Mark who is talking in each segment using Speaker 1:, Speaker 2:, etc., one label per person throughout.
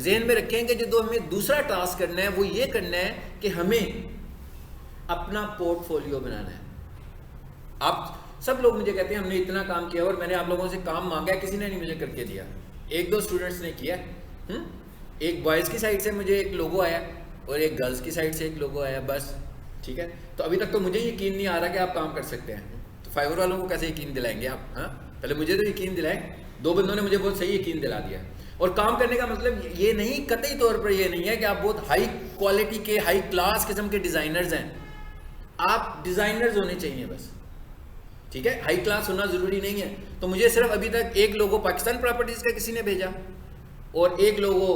Speaker 1: जहन में रखें कि जो हमें दूसरा टास्क करना है वो ये करना है कि हमें अपना पोर्टफोलियो बनाना है। आप सब लोग मुझे कहते हैं हमने इतना काम किया और मैंने आप लोगों से काम मांगा है, किसी ने नहीं मुझे करके दिया। एक दो स्टूडेंट्स ने किया, एक बॉयज़ की साइड से मुझे एक लोगो आया और एक गर्ल्स की साइड से एक लोगो आया, बस ठीक है। तो अभी तक तो मुझे यकीन नहीं आ रहा कि आप काम कर सकते हैं। तो फाइवर वालों को कैसे यकीन दिलाएंगे आप? हाँ, पहले मुझे तो यकीन दिलाएं। दो बंदों ने मुझे बहुत सही यकीन दिला दिया। और काम करने का मतलब ये नहीं, कतई तौर पर ये नहीं है कि आप बहुत हाई क्वालिटी के, हाई क्लास किस्म के डिज़ाइनर्स हैं। आप डिज़ाइनर्स होने चाहिए बस, ठीक है, हाई क्लास होना ज़रूरी नहीं है। तो मुझे सिर्फ अभी तक एक लोगो पाकिस्तान प्रॉपर्टीज़ का किसी ने भेजा और एक लोगो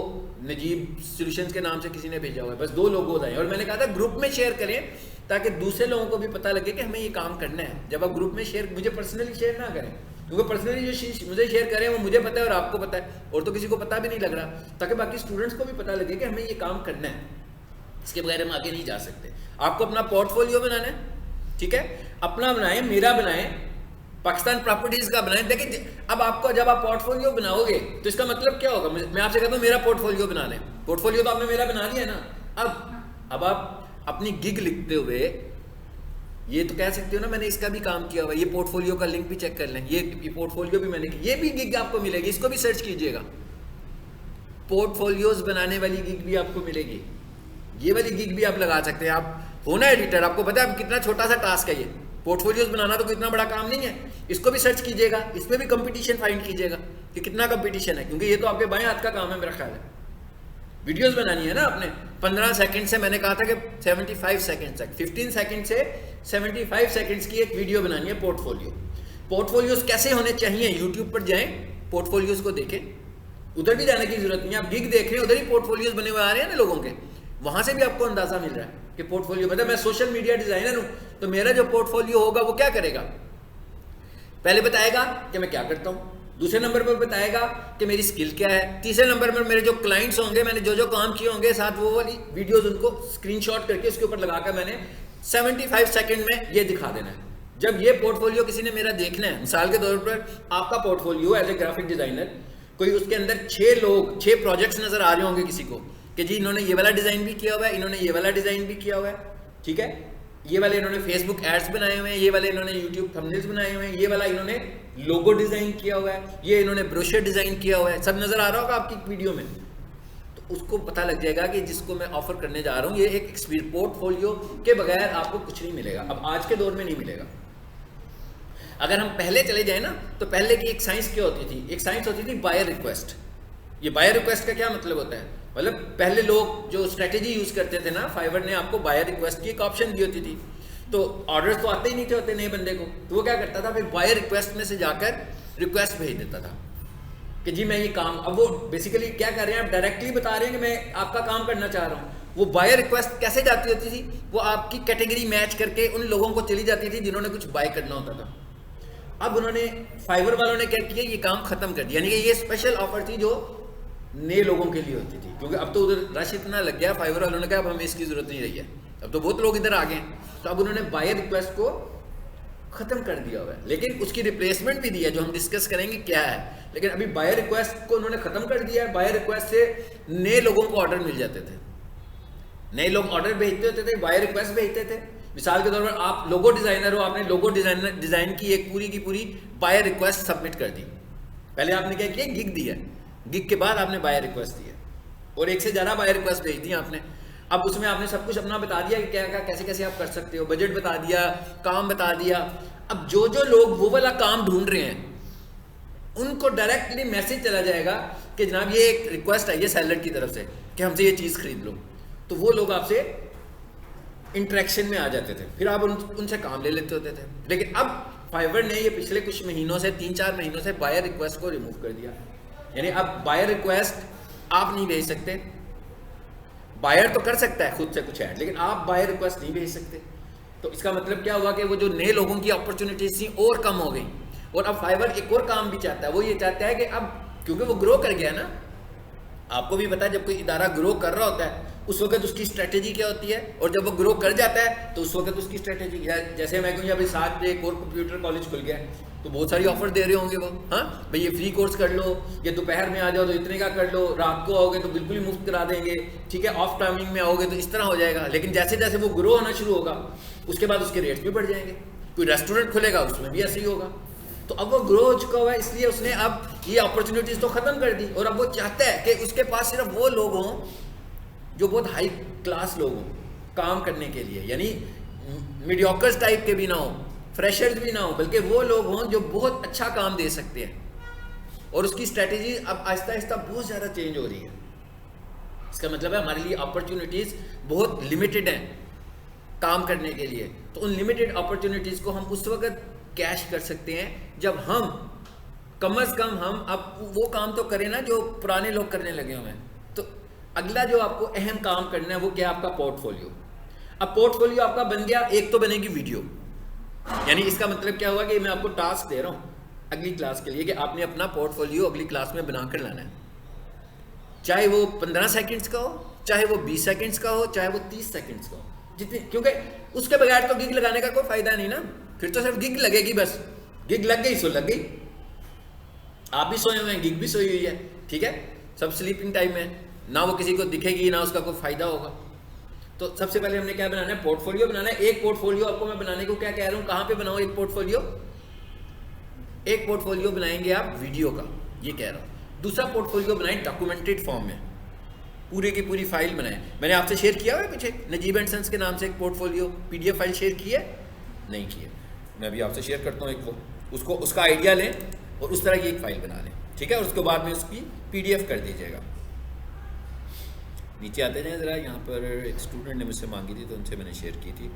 Speaker 1: नजीब सॉल्यूशंस के नाम से किसी ने भेजा हुआ है, बस दो लोगों आए। और मैंने कहा था ग्रुप में शेयर करें ताकि दूसरे लोगों को भी पता लगे कि हमें ये काम करना है। जब आप ग्रुप में शेयर, मुझे पर्सनली शेयर ना करें, क्योंकि पर्सनली जो मुझे शेयर करें वो मुझे पता है और आपको पता है, और तो किसी को पता भी नहीं लग रहा, ताकि बाकी स्टूडेंट्स को भी पता लगे कि हमें ये काम करना है। इसके बगैर हम आगे नहीं जा सकते। आपको अपना पोर्टफोलियो बनाना है, ठीक है, अपना बनाएं, मेरा बनाएं, पाकिस्तान प्रॉपर्टीज का बनाएं। देखिए अब आपको, जब आप पोर्टफोलियो बनाओगे तो इसका मतलब क्या होगा? मैं आपसे कहता हूँ मेरा पोर्टफोलियो बना लें। पोर्टफोलियो तो आपने मेरा बना लिया ना। अब आप अपनी गिग लिखते हुए ये तो कह सकते हो ना मैंने इसका भी काम किया हुआ, ये पोर्टफोलियो का लिंक भी चेक कर लें, ये पोर्टफोलियो भी मैंने, ये भी गिग आपको मिलेगी, इसको भी सर्च कीजिएगा। पोर्टफोलियोज बनाने वाली गिग भी आपको मिलेगी, ये वाली गिग भी आप लगा सकते हैं। आप होना एडिटर, आपको पता है कितना छोटा सा टास्क है ये। पोर्टफोलियोज बनाना तो कितना बड़ा काम नहीं है। इसको भी सर्च कीजिएगा, इसमें भी कंपटीशन फाइंड कीजिएगा कि कितना कंपटीशन है, क्योंकि ये तो आपके बाएं हाथ का काम है मेरा ख्याल है। वीडियोस बनानी है ना आपने, 15 सेकंड से, मैंने कहा था कि 75 सेकंड तक, 15 सेकंड से 75 सेकंड्स की एक वीडियो बनानी है पोर्टफोलियो। पोर्टफोलियोज कैसे होने चाहिए? यूट्यूब पर जाएं, पोर्टफोलियोज को देखें, उधर भी जाने की जरूरत नहीं है। आप गिग देख रहे हैं, उधर ही पोर्टफोलियोज बने हुए आ रहे हैं ना लोगों के, वहां से भी आपको अंदाजा मिल रहा है कि पोर्टफोलियो। मतलब मैं सोशल मीडिया डिजाइनर हूं, तो मेरा जो पोर्टफोलियो होगा वो क्या करेगा? पहले बताएगा कि मैं क्या करता हूं, दूसरे नंबर पर बताएगा कि मेरी स्किल क्या है, तीसरे नंबर पर मेरे जो क्लाइंट्स होंगे, मैंने जो जो काम किए होंगे, साथ वो वाली वीडियोस उनको स्क्रीनशॉट करके उसके ऊपर लगाकर मैंने 75 सेकंड में ये दिखा देना है। जब ये पोर्टफोलियो किसी ने मेरा देखना है, मिसाल के तौर पर आपका portfolio as a graphic designer, कोई उसके अंदर 6 प्रोजेक्ट्स नजर आ रहे होंगे किसी को कि जी इन्होंने ये वाला डिजाइन भी किया हुआ है, इन्होंने ये वाला डिजाइन भी किया हुआ है, ठीक है, ये वाले इन्होंने फेसबुक एड्स बनाए हुए हैं, ये वाले इन्होंने यूट्यूब थंबनेल्स बनाए हुए हैं, ये वाला इन्होंने लोगो डिजाइन किया हुआ है, ये इन्होंने ब्रोशर डिजाइन किया हुआ है, सब नजर आ रहा होगा आपकी वीडियो में। तो उसको पता लग जाएगा कि जिसको मैं ऑफर करने जा रहा हूँ, ये एक पोर्टफोलियो के बगैर आपको कुछ नहीं मिलेगा। अब आज के दौर में नहीं मिलेगा। अगर हम पहले चले जाए ना, तो पहले की एक साइंस क्या होती थी? एक साइंस होती थी बायर रिक्वेस्ट। ये बायर रिक्वेस्ट का क्या मतलब होता है? मतलब पहले लोग जो स्ट्रेटेजी यूज करते थे ना, फाइवर ने आपको बायर रिक्वेस्ट की एक ऑप्शन दी होती थी। तो ऑर्डर्स तो आते ही नहीं थे होते नए बंदे को, तो वो क्या करता था, फिर बायर रिक्वेस्ट में से जाकर रिक्वेस्ट भेज देता था कि जी मैं ये काम, अब वो बेसिकली क्या कर रहे हैं, आप डायरेक्टली बता रहे हैं कि मैं आपका काम करना चाह रहा हूँ। वो बायर रिक्वेस्ट कैसे जाती होती थी? वो आपकी कैटेगरी मैच करके उन लोगों को चली जाती थी जिन्होंने कुछ बाय करना होता था। अब उन्होंने, फाइवर वालों ने क्या किया, ये काम खत्म कर दिया। यानी कि ये स्पेशल ऑफर थी जो नए लोगों के लिए होती थी, क्योंकि अब तो उधर रश इतना लग गया, फाइवर वालों ने कहा अब हमें इसकी जरूरत नहीं रही है, अब तो बहुत लोग इधर आ गए। तो अब उन्होंने बायर रिक्वेस्ट को खत्म कर दिया हुआ है, लेकिन उसकी रिप्लेसमेंट भी दी है जो हम डिस्कस करेंगे क्या है। लेकिन अभी बायर रिक्वेस्ट को उन्होंने खत्म कर दिया है। बायर रिक्वेस्ट से नए लोगों को ऑर्डर मिल जाते थे, नए लोग ऑर्डर भेजते होते थे, बायर रिक्वेस्ट भेजते थे। मिसाल के तौर पर आप लोगो डिजाइनर हो, आपने लोगो डिजाइन की एक पूरी की पूरी बायर रिक्वेस्ट सबमिट कर दी। पहले आपने क्या किया, गिग दिया, गिग के बाद आपने बायर रिक्वेस्ट दिया और एक से ज़्यादा बायर रिक्वेस्ट भेज दी आपने। अब उसमें आपने सब कुछ अपना बता दिया कि क्या क्या कैसे कैसे आप कर सकते हो, बजट बता दिया, काम बता दिया। अब जो जो लोग वो वाला काम ढूंढ रहे हैं उनको डायरेक्टली मैसेज चला जाएगा कि जनाब ये एक रिक्वेस्ट आई है सेलर की तरफ से कि हमसे ये चीज़ खरीद लो। तो वो लोग आपसे इंटरेक्शन में आ जाते थे, फिर आप उनसे काम ले लेते होते थे। लेकिन अब फाइवर ने ये पिछले कुछ महीनों से, 3-4 महीनों से बायर रिक्वेस्ट को रिमूव कर दिया। यानी अब बायर रिक्वेस्ट आप नहीं भेज सकते। बायर तो कर सकता है खुद से कुछ ऐड, लेकिन आप बायर रिक्वेस्ट नहीं भेज सकते। तो इसका मतलब क्या हुआ कि वो जो नए लोगों की अपॉर्चुनिटीज थी और कम हो गई। और अब फाइवर एक और काम भी चाहता है, वो ये चाहता है कि अब क्योंकि वो ग्रो कर गया ना, आपको भी पता है जब कोई इदारा ग्रो कर रहा होता है उस वक्त उसकी स्ट्रेटेजी क्या होती है, और जब वो ग्रो कर जाता है तो उस वक्त उसकी स्ट्रेटेजी क्या है। जैसे मैं कहूँ अभी साथ में एक और कंप्यूटर कॉलेज खुल गया है तो बहुत सारी ऑफर दे रहे होंगे वो, हाँ भाई ये फ्री कोर्स कर लो, ये दोपहर में आ जाओ तो इतने का कर लो, रात को आओगे तो बिल्कुल ही मुफ्त करा देंगे, ठीक है, ऑफ टाइमिंग में आओगे तो इस तरह हो जाएगा। लेकिन जैसे जैसे वो ग्रो होना शुरू होगा उसके बाद उसके रेट्स भी बढ़ जाएंगे। कोई रेस्टोरेंट खुलेगा उसमें भी ऐसे ही होगा। तो अब वो ग्रो हो चुका हुआ है इसलिए उसने अब ये अपॉर्चुनिटीज तो खत्म कर दी, और अब वो चाहता है कि उसके पास सिर्फ वो लोग हों जो बहुत हाई क्लास लोग हों काम करने के लिए, यानी मीडियोकर्स टाइप के भी ना हो, फ्रेशर्स भी ना हो, बल्कि वो लोग हों जो बहुत अच्छा काम दे सकते हैं। और उसकी स्ट्रेटेजी अब आहिस्ता आहिस्ता बहुत ज़्यादा चेंज हो रही है। इसका मतलब है हमारे लिए अपॉर्चुनिटीज़ बहुत लिमिटेड हैं काम करने के लिए। तो उन लिमिटेड अपॉर्चुनिटीज़ को हम उस वक्त कैश कर सकते हैं जब हम कम अज़ कम हम अब वो काम तो करें ना जो पुराने लोग करने लगे हुए हैं। तो अगला जो आपको अहम काम करना है वो क्या है, आपका पोर्टफोलियो। अब पोर्टफोलियो आपका बन गया, एक तो बनेगी वीडियो, यानी इसका मतलब क्या हुआ कि मैं आपको टास्क दे रहा हूँ अगली क्लास के लिए कि आपने अपना पोर्टफोलियो अगली क्लास में बनाकर लाना है, चाहे वो 15 सेकंड्स का हो, चाहे वो 20 सेकंड्स का हो, चाहे वो 30 सेकंड्स का हो, जितनी, क्योंकि उसके बगैर तो गिग लगाने का कोई फायदा नहीं ना, फिर तो सिर्फ गिग लगेगी, बस गिग लग गई सो लग गई। आप भी सोए हुए हैं, गिग भी सोई हुई है, ठीक है, सब स्लीपिंग टाइम में, ना वो किसी को दिखेगी ना उसका कोई फायदा होगा। तो सबसे पहले हमने क्या बनाना है, पोर्टफोलियो बनाना है। एक पोर्टफोलियो आपको मैं बनाने को क्या कह रहा हूँ, कहाँ पे बनाओ एक पोर्टफोलियो, एक पोर्टफोलियो बनाएंगे आप वीडियो का, ये कह रहा हूँ। दूसरा पोर्टफोलियो बनाए डॉक्यूमेंटेड फॉर्म में, पूरे की पूरी फाइल बनाए। मैंने आपसे शेयर किया हुआ पीछे नजीब एंड सन्स के नाम से एक पोर्टफोलियो PDF फाइल शेयर की है, नहीं की है, मैं अभी आपसे शेयर करता हूँ एक वो, उसको उसका आइडिया लें और उस तरह की एक फाइल बना लें, ठीक है, और उसके बाद में उसकी PDF कर दीजिएगा। नीचे आते जाएँ ज़रा, यहाँ पर एक स्टूडेंट ने मुझसे मांगी थी तो उनसे मैंने शेयर की थी।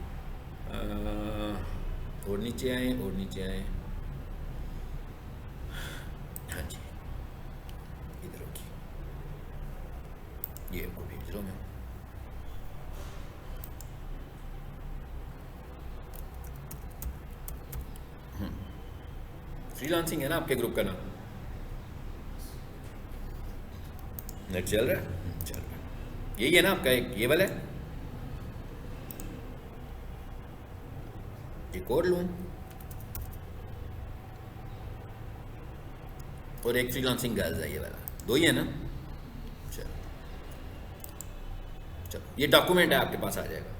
Speaker 1: और नीचे आए, और नीचे आए, हाँ जी इधर होगी, ये आपको भेज रहा हूँ मैं। फ्रीलांसिंग है ना आपके ग्रुप का नाम, नेट चल रहा है, चल रहा है, यही है ना आपका, एक ये वाला है, एक और लूँ और एक फ्रीलांसिंग गर्ल्स है, ये वाला, दो ही है ना। चलो चलो ये डॉक्यूमेंट है, आपके पास आ जाएगा।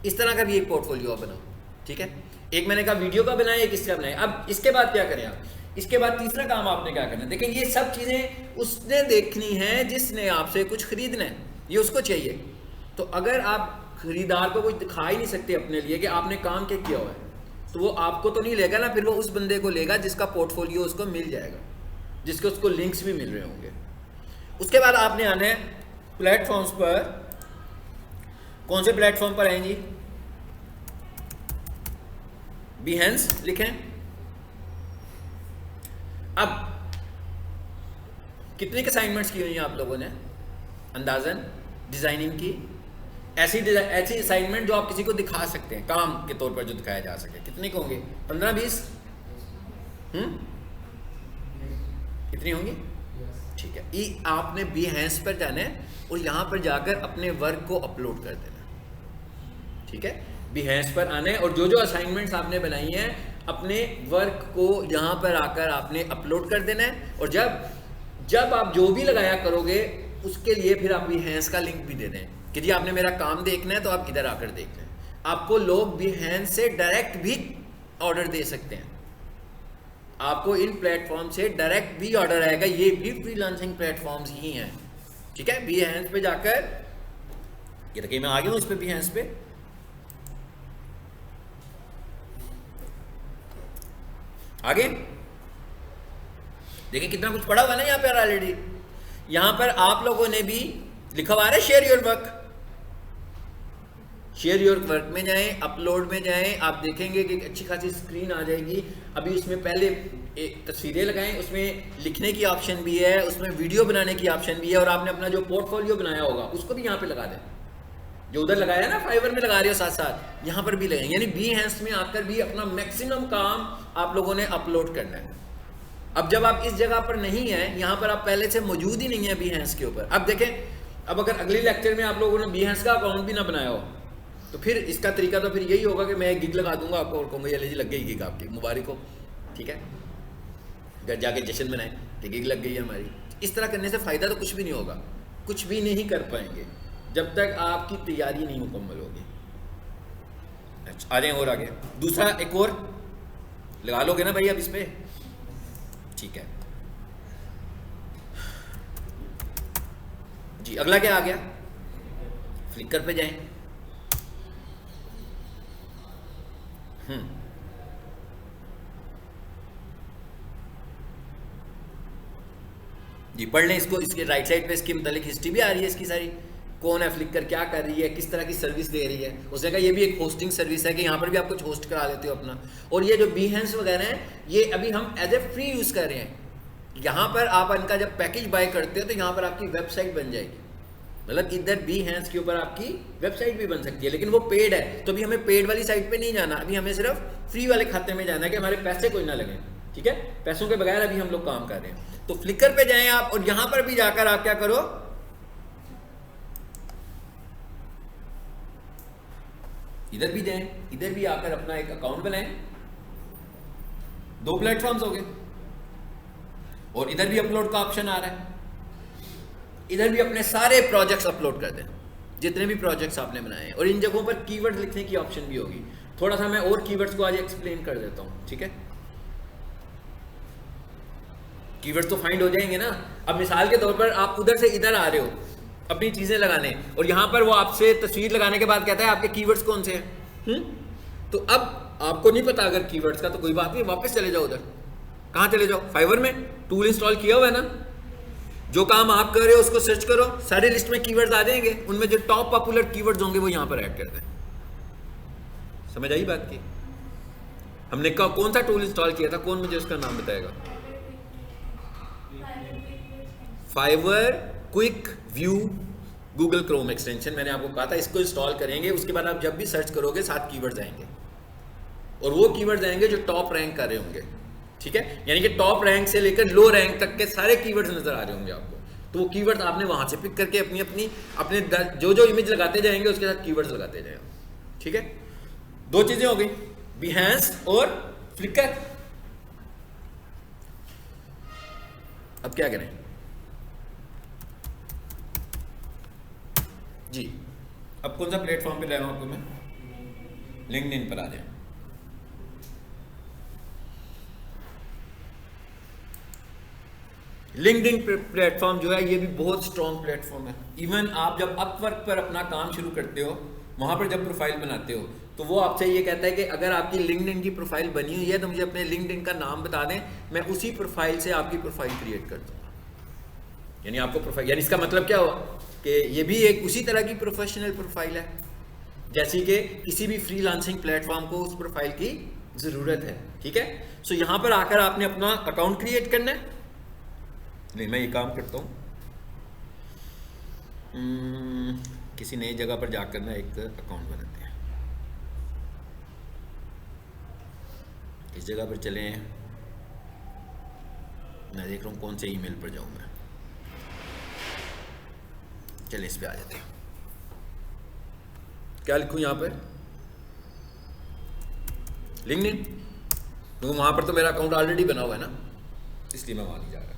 Speaker 1: इस तरह का भी एक पोर्टफोलियो बनाओ, ठीक है। एक मैंने कहा वीडियो का बनाए, एक इसका बनाए। अब इसके बाद क्या करें आप, इसके बाद तीसरा काम आपने क्या करना है, देखें ये सब चीज़ें उसने देखनी है जिसने आपसे कुछ खरीदना है, ये उसको चाहिए। तो अगर आप खरीदार को कुछ दिखा ही नहीं सकते अपने लिए कि आपने काम क्या किया हुआ है, तो वो आपको तो नहीं लेगा ना, फिर वो उस बंदे को लेगा जिसका पोर्टफोलियो उसको मिल जाएगा, जिसके उसको लिंक्स भी मिल रहे होंगे। उसके बाद आपने आना है प्लेटफॉर्म्स पर। कौन से प्लेटफॉर्म पर आएंगी, Behance लिखें। अब कितनी असाइनमेंट्स की हुई हैं आप लोगों ने अंदाजन डिजाइनिंग की, ऐसी असाइनमेंट जो आप किसी को दिखा सकते हैं, काम के तौर पर जो दिखाया जा सके, कितने के होंगे, 15-20 कितनी होंगी, ठीक है। ये आपने Behance पर जाना है और यहाँ पर जाकर अपने वर्क को अपलोड कर देना, ठीक है। Behance पर आना है और जो जो असाइनमेंट्स आपने बनाई हैं अपने वर्क को यहाँ पर आकर आपने अपलोड कर देना है। और जब आप जो भी लगाया करोगे उसके लिए फिर आप Behance का लिंक भी दे दें कि जी आपने मेरा काम देखना है तो आप इधर आकर देख लें। आपको लोग Behance से डायरेक्ट भी ऑर्डर दे सकते हैं, आपको इन प्लेटफॉर्म से डायरेक्ट भी ऑर्डर आएगा, ये भी फ्रीलांसिंग प्लेटफॉर्म्स ही हैं, ठीक है। Behance पे जाकर, ये देखिए मैं आ गया हूँ इस पे Behance पे, आगे देखिए कितना कुछ पड़ा हुआ ना यहाँ पर ऑलरेडी। यहाँ पर आप लोगों ने भी लिखा हुआ है share your work, share your work में जाएं, अपलोड में जाएं, आप देखेंगे कि अच्छी खासी स्क्रीन आ जाएगी। अभी उसमें पहले एक तस्वीरें लगाएं, उसमें लिखने की ऑप्शन भी है, उसमें वीडियो बनाने की ऑप्शन भी है, और आपने अपना जो पोर्टफोलियो बनाया होगा उसको भी यहाँ पे लगा दें, जो उधर लगाया ना फाइवर में लगा रहे हो साथ साथ यहाँ पर भी लगाएं। यानी Behance में आकर भी अपना मैक्सिमम काम आप लोगों ने अपलोड करना है, अब जब आप इस जगह पर नहीं है, यहाँ पर आप पहले से मौजूद ही नहीं है Behance के ऊपर। अब देखें, अब अगर अगले लेक्चर में आप लोगों ने Behance का अकाउंट भी ना बनाया हो, तो फिर इसका तरीका तो फिर यही होगा कि मैं एक गिग लगा दूंगा आपको और कहूँगा ये लग गई गिग आपकी, मुबारक हो, ठीक है, घर जाके जश्न मनाएं कि गिग लग गई है हमारी। इस तरह करने से फ़ायदा तो कुछ भी नहीं होगा, कुछ भी नहीं कर पाएंगे जब तक आपकी तैयारी नहीं मुकम्मल होगी। अच्छा, आ जाए और आगे, दूसरा एक और लगा लोगे ना भाई अब इस पे, ठीक है जी। अगला क्या आ गया, फ्लिकर पे जाएं। जी पढ़ लें इसको, इसके राइट साइड पे इसकी मतलब हिस्ट्री भी आ रही है इसकी सारी, कौन है फ्लिकर, क्या कर रही है, किस तरह की सर्विस दे रही है। उसने कहा ये भी एक होस्टिंग सर्विस है कि यहाँ पर भी आप कुछ होस्ट करा लेते हो अपना। और ये जो Behance वगैरह हैं ये अभी हम एज ए फ्री यूज़ कर रहे हैं। यहाँ पर आप इनका जब पैकेज बाय करते हो तो यहाँ पर आपकी वेबसाइट बन जाएगी, मतलब इधर Behance के ऊपर आपकी वेबसाइट भी बन सकती है, लेकिन वो पेड है। तो अभी हमें पेड वाली साइट पे नहीं जाना, अभी हमें सिर्फ फ्री वाले खाते में जाना है कि हमारे पैसे कोई ना लगे, ठीक है, पैसों के बगैर अभी हम लोग काम कर रहे हैं। तो फ्लिकर पे जाएं आप, और यहां पर भी जाकर आप क्या करो, इधर भी जाएं, इधर भी आकर अपना एक अकाउंट बनाएं। 2 प्लेटफॉर्म्स हो गए, और इधर भी अपलोड का ऑप्शन आ रहा है, इधर भी अपने सारे प्रोजेक्ट्स अपलोड कर दें, जितने भी प्रोजेक्ट्स आपने बनाए हैं। और इन जगहों पर कीवर्ड लिखने की ऑप्शन भी होगी। थोड़ा सा मैं और कीवर्ड्स को आज एक्सप्लेन कर देता हूं, ठीक है। कीवर्ड्स तो फाइंड हो जाएंगे ना। अब मिसाल के तौर पर आप उधर से इधर आ रहे हो अपनी चीजें लगाने, और यहां पर वो आपसे तस्वीर लगाने के बाद कहता है आपके कीवर्ड्स कौन से हैं। तो अब आपको नहीं पता अगर कीवर्ड्स का, तो कोई बात नहीं, वापस चले जाओ उधर। कहां चले जाओ, फाइवर में टूल इंस्टॉल किया हुआ है ना, जो काम आप कर रहे हो उसको सर्च करो, सारे लिस्ट में कीवर्ड्स आ जाएंगे, उनमें जो टॉप पॉपुलर कीवर्ड्स होंगे वो यहां पर ऐड कर दें। समझ आई बात की। हमने कौन सा टूल इंस्टॉल किया था, कौन मुझे उसका नाम बताएगा। Fiverr quick view Google Chrome extension, मैंने आपको कहा था इसको इंस्टॉल करेंगे, उसके बाद आप जब भी सर्च करोगे 7 कीवर्ड्स आएंगे, और वो कीवर्ड्स आएंगे जो टॉप रैंक कर रहे होंगे, ठीक है। यानी कि टॉप रैंक से लेकर लो रैंक तक के सारे कीवर्ड्स नजर आ रहे होंगे आपको। तो वो कीवर्ड्स आपने वहां से पिक करके अपने जो जो इमेज लगाते जाएंगे उसके साथ कीवर्ड्स लगाते जाएंगे, ठीक है। 2 चीजें हो गई, Behance और फ्लिकर। अब क्या करें जी, अब कौन सा प्लेटफॉर्म पे लाया हूं आपको मैं, लिंक्डइन पर आ जाए। लिंक्डइन प्लेटफॉर्म जो है ये भी बहुत स्ट्रॉन्ग प्लेटफॉर्म है। इवन आप जब अपवर्क पर अपना काम शुरू करते हो, वहां पर जब प्रोफाइल बनाते हो, तो वो आपसे ये कहता है कि अगर आपकी लिंक्डइन की प्रोफाइल बनी हुई है तो मुझे अपने लिंक्डइन का नाम बता दें, मैं उसी प्रोफाइल से आपकी प्रोफाइल क्रिएट कर दूंगा। यानी आपको प्रोफाइल, यानी इसका मतलब क्या हुआ कि ये भी एक उसी तरह की प्रोफेशनल प्रोफाइल है जैसी कि किसी भी फ्रीलांसिंग प्लेटफॉर्म को उस प्रोफाइल की जरूरत है, ठीक है। सो यहां पर आकर आपने अपना अकाउंट क्रिएट करना है। नहीं, मैं ये काम करता हूँ, किसी नई जगह पर जाकर ना एक अकाउंट बनाते हैं। इस जगह पर चले, मैं देख रहा हूँ कौन से ईमेल पर जाऊँ मैं। चलिए इस पे आ जाते हैं। क्या लिखूँ यहाँ पर, लिंक्डइन, क्योंकि वहां पर तो मेरा अकाउंट ऑलरेडी बना हुआ है ना, इसलिए मैं वहां नहीं जा रहा।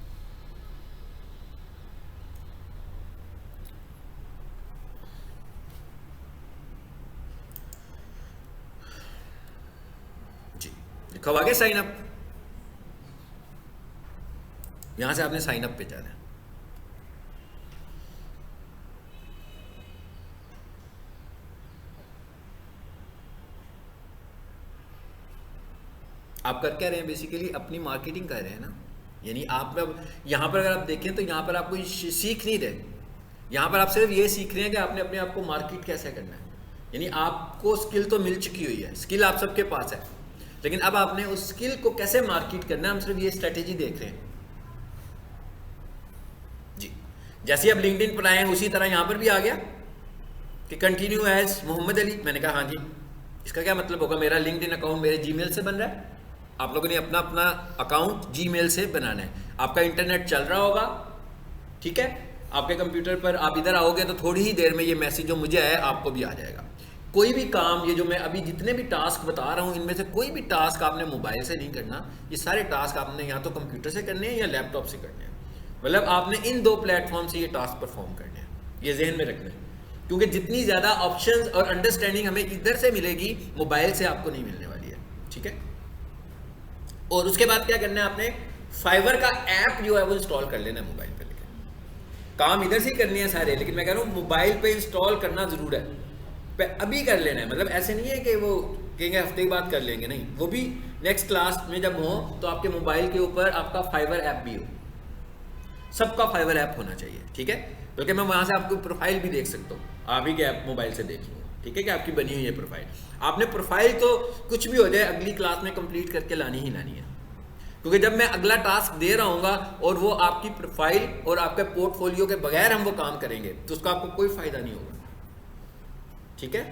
Speaker 1: जी लिखा हुआ आगे साइन अप, यहां से आपने साइन अप पे जाना है। आप कर क्या रहे हैं, बेसिकली अपनी मार्केटिंग कर रहे हैं ना। यानी आप यहाँ पर अगर आप देखें तो यहाँ पर आप कोई सीख नहीं रहे, यहाँ पर आप सिर्फ ये सीख रहे हैं कि आपने अपने आप को मार्केट कैसे करना है। यानी आपको स्किल तो मिल चुकी हुई है, स्किल आप सबके पास है, लेकिन अब आपने उस स्किल को कैसे मार्केट करना है, हम सिर्फ ये स्ट्रेटेजी देख रहे हैं जी। जैसे अब लिंक्डइन पर आए हैं उसी तरह यहाँ पर भी आ गया कि कंटिन्यू एज मोहम्मद अली। मैंने कहा हाँ जी, इसका क्या मतलब होगा, मेरा लिंक्डइन अकाउंट मेरे जीमेल से बन रहा है, आप लोगों ने अपना अपना अकाउंट जीमेल से बनाना है। आपका इंटरनेट चल रहा होगा, ठीक है, आपके कंप्यूटर पर आप इधर आओगे तो थोड़ी ही देर में ये मैसेज जो मुझे आया आपको भी आ जाएगा। कोई भी काम, ये जो मैं अभी जितने भी टास्क बता रहा हूँ इनमें से कोई भी टास्क आपने मोबाइल से नहीं करना, ये सारे टास्क आपने या तो कंप्यूटर से करने हैं या लैपटॉप से करने हैं। मतलब आपने इन दो प्लेटफॉर्म से ये टास्क परफॉर्म करने हैं, ये जहन में रखना है, क्योंकि जितनी ज़्यादा ऑप्शंस और अंडरस्टैंडिंग हमें इधर से मिलेगी मोबाइल से आपको नहीं मिलने वाली है, ठीक है। और उसके बाद क्या करना है, आपने फाइवर का ऐप जो है वो इंस्टॉल कर लेना है मोबाइल पे। लेकिन काम इधर से ही करनी है सारे, लेकिन मैं कह रहा हूँ मोबाइल पे इंस्टॉल करना ज़रूर है, अभी कर लेना है। मतलब ऐसे नहीं है कि वो कहेंगे हफ्ते के बाद कर लेंगे, नहीं, वो भी नेक्स्ट क्लास में जब हो तो आपके मोबाइल के ऊपर आपका फाइवर ऐप भी हो, सबका फाइवर ऐप होना चाहिए, ठीक है। बल्कि मैं वहाँ से आपको प्रोफाइल भी देख सकता हूँ, आप ही के ऐप मोबाइल से देख लूँगा, ठीक है, कि आपकी बनी हुई है प्रोफाइल। आपने प्रोफाइल तो कुछ भी हो जाए अगली क्लास में कंप्लीट करके लानी ही लानी है, क्योंकि जब मैं अगला टास्क दे रहा हूँगा और वो आपकी प्रोफाइल और आपके पोर्टफोलियो के बगैर हम वो काम करेंगे तो उसका आपको कोई फायदा नहीं होगा, ठीक है।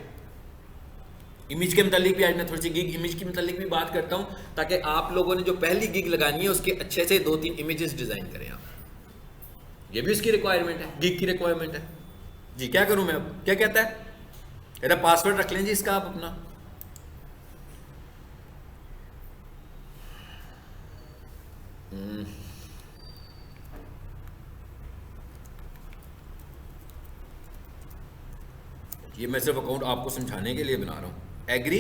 Speaker 1: इमेज के मतलब भी आज मैं थोड़ी सी गिग इमेज के मतलब भी बात करता हूँ, ताकि आप लोगों ने जो पहली गिग लगानी है उसके अच्छे से 2-3 इमेजेस डिजाइन करें आप, ये भी उसकी रिक्वायरमेंट है, गिग की रिक्वायरमेंट है जी। क्या करूं मैं, अब क्या कहता है, कहता पासवर्ड रख लें जी इसका आप अपना। ये मैं सिर्फ अकाउंट आपको समझाने के लिए बना रहा हूं। एग्री,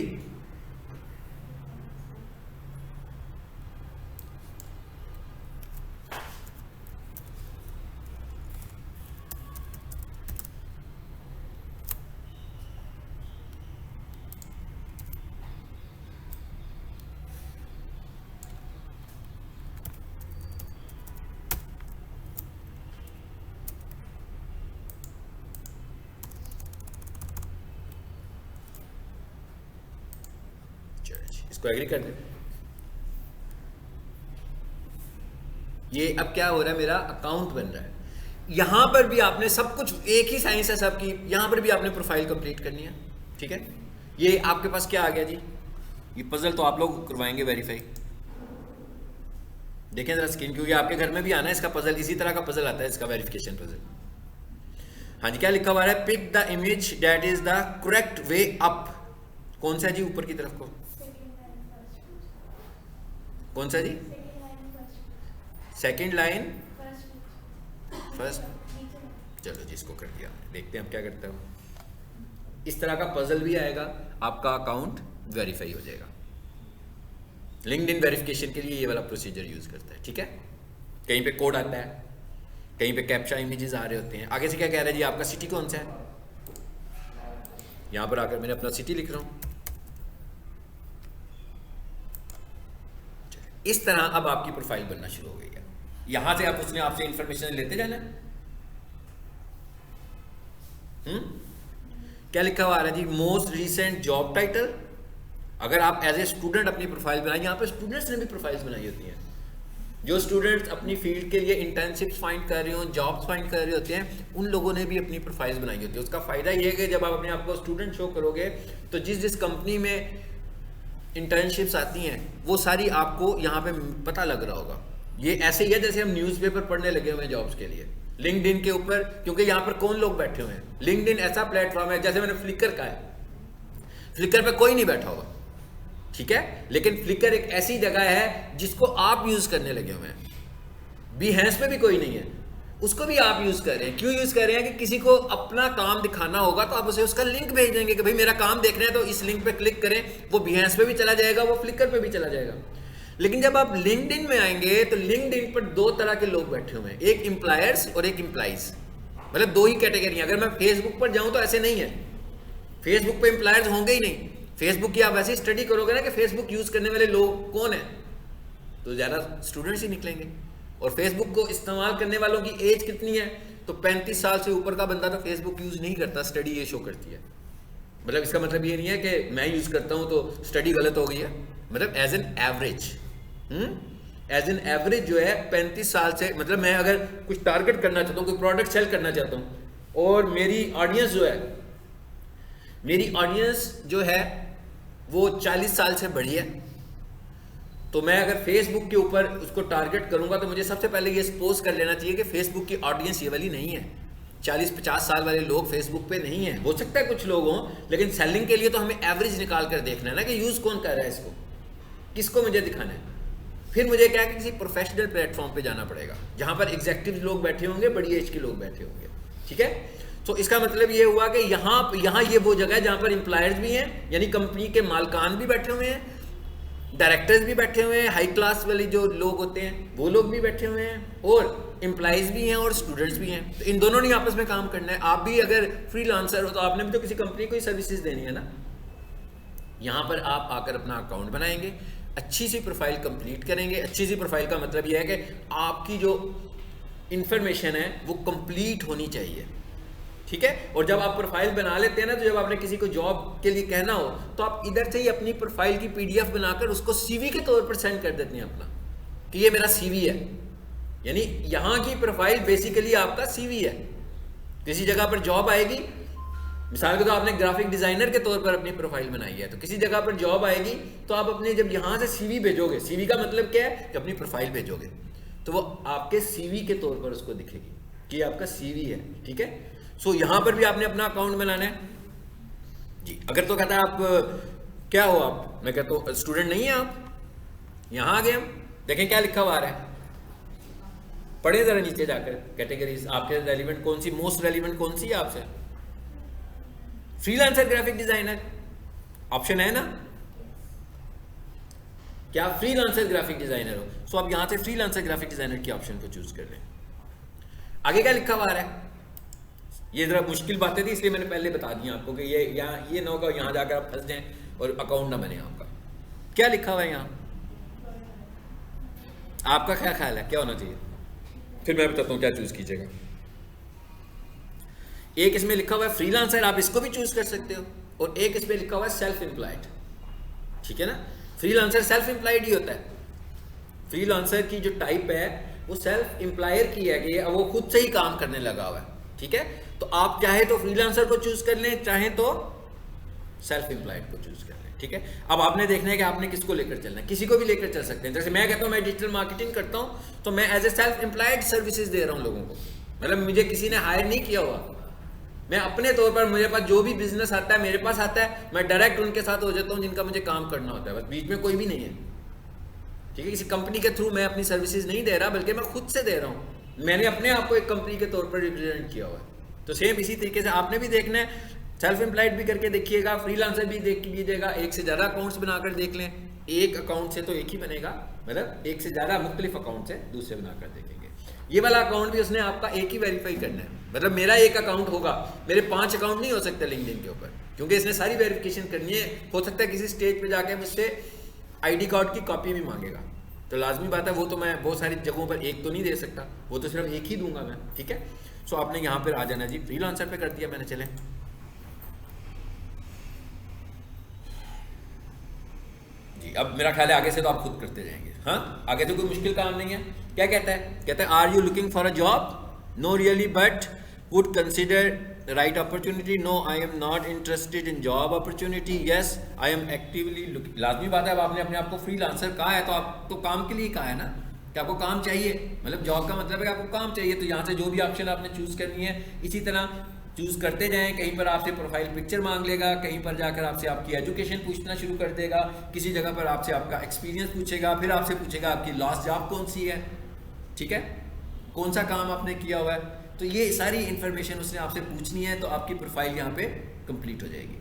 Speaker 1: इसको एग्री कर दें। ये अब क्या हो रहा है, मेरा अकाउंट बन रहा है। यहां पर भी आपने सब कुछ एक ही साइंस है सबकी, यहां पर भी आपने प्रोफाइल कंप्लीट करनी है, ठीक है। ये आपके पास क्या आ गया जी, ये पजल तो आप लोग करवाएंगे वेरीफाई, देखें जरा स्क्रीन, क्योंकि आपके घर में भी आना है इसका पजल, इसी तरह का पजल आता है इसका वेरिफिकेशन पजल। हाँ जी, क्या लिखा हुआ है, pick the image that is the correct way up. कौन सा जी, ऊपर की तरफ को, कौन सा जी, सेकंड लाइन फर्स्ट, चलो जी इसको कर दिया, देखते हैं अब क्या करता है। इस तरह का पजल भी आएगा, आपका अकाउंट वेरीफाई हो जाएगा। लिंक्डइन वेरिफिकेशन के लिए ये वाला प्रोसीजर यूज करता है, ठीक है। कहीं पे कोड आता है, कहीं पे कैप्चा इमेजेस आ रहे होते हैं। आगे से क्या कह रहा है जी, आपका सिटी कौन सा है, यहां पर आकर मैंने अपना सिटी लिख रहा हूं। इस तरह अब आपकी प्रोफाइल बनना शुरू हो गई है। यहां से आप उसने आपसे इंफॉर्मेशन लेते जाना। क्या लिखा हुआ आ रहा है जी, मोस्ट रीसेंट जॉब टाइटल। अगर आप एज ए स्टूडेंट अपनी प्रोफाइल बनाई, यहाँ पे स्टूडेंट्स ने भी प्रोफाइल्स बनाई होती हैं, जो स्टूडेंट्स अपनी फील्ड के लिए इंटर्नशिप्स फाइंड कर रहे हो, जॉब्स फाइंड कर रहे होते हैं, उन लोगों ने भी अपनी प्रोफाइल्स बनाई होती है। उसका फायदा ये है कि जब आप अपने आप को स्टूडेंट शो करोगे तो जिस जिस कंपनी में इंटर्नशिप्स आती हैं वो सारी आपको यहाँ पे पता लग रहा होगा। ये ऐसे ही है जैसे हम न्यूज़पेपर पढ़ने लगे हुए हैं जॉब्स के लिए लिंक्डइन के ऊपर, क्योंकि यहाँ पर कौन लोग बैठे हुए हैं। लिंक्डइन ऐसा प्लेटफॉर्म है, जैसे मैंने फ्लिकर का है, फ्लिकर पे कोई नहीं बैठा होगा, ठीक है, लेकिन फ्लिकर एक ऐसी जगह है जिसको आप यूज करने लगे हुए हैं। Behance पे भी कोई नहीं है, उसको भी आप यूज कर रहे हैं। क्यों यूज कर रहे हैं कि किसी को अपना काम दिखाना होगा तो आप उसे उसका लिंक भेज देंगे कि भाई मेरा काम देख रहे हैं तो इस लिंक पे क्लिक करें। वो Behance पे भी चला जाएगा, वो फ्लिकर पे भी चला जाएगा। लेकिन जब आप लिंक्डइन में आएंगे तो लिंक्डइन पर दो तरह के लोग बैठे हुए हैं, एक एम्प्लॉयर्स और एक एम्प्लॉइज, मतलब दो ही कैटेगरी है। अगर मैं फेसबुक पर जाऊं तो ऐसे नहीं है, फेसबुक पे एम्प्लॉयर्स होंगे ही नहीं। फेसबुक की आप वैसे स्टडी करोगे ना कि फेसबुक यूज करने वाले लोग कौन है, तो ज्यादा स्टूडेंट्स ही निकलेंगे। और फेसबुक को इस्तेमाल करने वालों की एज कितनी है, तो 35 साल से ऊपर का बंदा तो फेसबुक यूज नहीं करता, स्टडी ये शो करती है। मतलब इसका मतलब ये नहीं है कि मैं यूज करता हूं तो स्टडी गलत हो गई है, मतलब as an average, as an average जो है 35 साल से, मतलब मैं अगर कुछ टारगेट करना चाहता हूँ, कोई प्रोडक्ट सेल करना चाहता हूँ और मेरी ऑडियंस जो है वो 40 साल से बड़ी है, तो मैं अगर फेसबुक के ऊपर उसको टारगेट करूंगा तो मुझे सबसे पहले ये सपोज कर लेना चाहिए कि फेसबुक की ऑडियंस ये वाली नहीं है, 40-50 साल वाले लोग फेसबुक पे नहीं है। हो सकता है कुछ लोग हों, लेकिन सेलिंग के लिए तो हमें एवरेज निकाल कर देखना है ना कि यूज़ कौन कर रहा है इसको, किसको मुझे दिखाना है। फिर मुझे क्या है कि किसी प्रोफेशनल प्लेटफॉर्म पे जाना पड़ेगा जहां पर एग्जेक्टिव लोग बैठे होंगे, बड़ी एज के लोग बैठे होंगे, ठीक है। तो इसका मतलब ये हुआ कि यहाँ ये वो जगह है जहां पर एम्प्लॉयर्स भी हैं, यानी कंपनी के मालकान भी बैठे हुए हैं, डायरेक्टर्स भी बैठे हुए हैं, हाई क्लास वाले जो लोग होते हैं वो लोग भी बैठे हुए हैं, और एम्प्लॉयज भी हैं और स्टूडेंट्स भी हैं। तो इन दोनों ने आपस में काम करना है। आप भी अगर फ्रीलांसर हो तो आपने भी तो किसी कंपनी को ही सर्विसेज देनी है ना। यहाँ पर आप आकर अपना अकाउंट बनाएंगे, अच्छी सी प्रोफाइल कंप्लीट करेंगे। अच्छी सी प्रोफाइल का मतलब यह है कि आपकी जो इंफॉर्मेशन है वो कंप्लीट होनी चाहिए, ठीक है। और जब आप प्रोफाइल बना लेते हैं ना, तो जब आपने किसी को जॉब के लिए कहना हो तो आप इधर से ही अपनी प्रोफाइल की पीडीएफ बनाकर उसको सीवी के तौर पर सेंड कर देते हैं अपना, कि ये मेरा सीवी है। यानी यहाँ की प्रोफाइल बेसिकली आपका सीवी है। किसी जगह पर जॉब आएगी, मिसाल के तो आपने ग्राफिक डिजाइनर के तौर पर अपनी प्रोफाइल बनाई है, तो किसी जगह पर जॉब आएगी तो आप अपने जब यहाँ से सीवी भेजोगे, सीवी का मतलब क्या है कि अपनी प्रोफाइल भेजोगे, तो वो आपके सीवी के तौर पर उसको दिखेगी कि आपका सीवी है, ठीक है। सो यहाँ पर भी आपने अपना अकाउंट बनाना है जी। अगर तो कहता है आप क्या हो, आप मैं कहता हूँ स्टूडेंट नहीं है आप, यहाँ आ गए हम, देखें क्या लिखा हुआ आ रहा है, पढ़े जरा नीचे जाकर कैटेगरीज आपके रेलिवेंट कौन सी, मोस्ट रेलिवेंट कौन सी है आपसे। फ्रीलांसर ग्राफिक डिजाइनर ऑप्शन है ना, क्या आप फ्रीलांसर ग्राफिक डिजाइनर हो, सो आप यहां से फ्रीलांसर ग्राफिक डिजाइनर के ऑप्शन को चूज कर लें। आगे क्या लिखा हुआ आ रहा है, ये जरा मुश्किल बातें थी इसलिए मैंने पहले बता दिया आपको कि ये ना होगा यहां जाकर आप फंस जाएं और अकाउंट ना बने आपका। क्या लिखा हुआ है यहां, आपका क्या ख्याल है क्या होना चाहिए, फिर मैं बताता हूं क्या चूज कीजिएगा। एक इसमें लिखा हुआ है फ्रीलांसर, आप इसको भी चूज कर सकते हो, और एक इसमें लिखा हुआ है सेल्फ एम्प्लॉयड, ठीक है ना। फ्रीलांसर सेल्फ एम्प्लॉयड ही होता है। फ्रीलांसर की जो टाइप है वो सेल्फ एम्प्लॉयर की है कि वो खुद से ही काम करने लगा हुआ है, ठीक है। तो आप चाहे तो फ्रीलांसर को चूज कर लें, चाहे तो सेल्फ एम्प्लॉयड को चूज कर लें, ठीक है। अब आपने देखना है कि आपने किसको लेकर चलना है, किसी को भी लेकर चल सकते हैं। जैसे मैं कहता हूं मैं डिजिटल मार्केटिंग करता हूं, तो मैं as a self employed services दे रहा हूं लोगों को, मतलब मुझे किसी ने हायर नहीं किया हुआ, मैं अपने तौर पर, मेरे पास जो भी बिजनेस आता है मेरे पास आता है, मैं डायरेक्ट उनके साथ हो जाता हूँ जिनका मुझे काम करना होता है, बस बीच में कोई भी नहीं है, ठीक है। किसी कंपनी के थ्रू मैं अपनी सर्विसेज नहीं दे रहा, बल्कि मैं खुद से दे रहा हूँ, मैंने अपने आप को एक कंपनी के तौर पर रिप्रेजेंट किया हुआ है। तो सेम इसी तरीके से आपने भी देखना है, सेल्फ एम्प्लॉयड भी करके देखिएगा, फ्रीलांसर भी देख लीजिएगा, एक से ज़्यादा अकाउंट्स बनाकर देख लें। एक अकाउंट से तो एक ही बनेगा, मतलब एक से ज़्यादा मुख्तलिफ अकाउंट से दूसरे बनाकर देखेंगे। ये वाला अकाउंट भी उसने आपका एक ही वेरीफाई करना है, मतलब मेरा एक अकाउंट होगा, मेरे 5 अकाउंट नहीं हो सकते लिंक्डइन के ऊपर, क्योंकि इसने सारी वेरिफिकेशन करनी है। हो सकता है किसी स्टेज पे जाके मुझसे आईडी कार्ड की कॉपी भी मांगेगा, तो लाजमी बात है वो तो मैं बहुत सारी जगहों पर एक तो नहीं दे सकता, वो तो सिर्फ एक ही दूंगा मैं, ठीक है। सो आपने यहाँ पर आ जाना जी, फ्रीलांसर पे कर दिया मैंने, चले जी। अब मेरा ख्याल है आगे से तो आप खुद करते जाएंगे, हाँ, आगे तो कोई मुश्किल काम नहीं है। क्या कहता है, कहता है are you looking for a job, no really but would consider right opportunity, no I am not interested in job opportunity, yes I am actively looking. लाजमी बात है, अब आपने अपने आप को फ्रीलांसर कहा है तो आप तो काम के लिए कहा है ना, कि आपको काम चाहिए, मतलब जॉब का मतलब है कि आपको काम चाहिए। तो यहाँ से जो भी ऑप्शन आपने चूज करनी है इसी तरह चूज करते जाएं। कहीं पर आपसे प्रोफाइल पिक्चर मांग लेगा, कहीं पर जाकर आपसे आपकी एजुकेशन पूछना शुरू कर देगा, किसी जगह पर आपसे आपका एक्सपीरियंस पूछेगा, फिर आपसे पूछेगा आपकी लास्ट जॉब कौन सी है, ठीक है, कौन सा काम आपने किया हुआ है। तो ये सारी इंफॉर्मेशन उसने आपसे पूछनी है, तो आपकी प्रोफाइल यहाँ पे कंप्लीट हो जाएगी।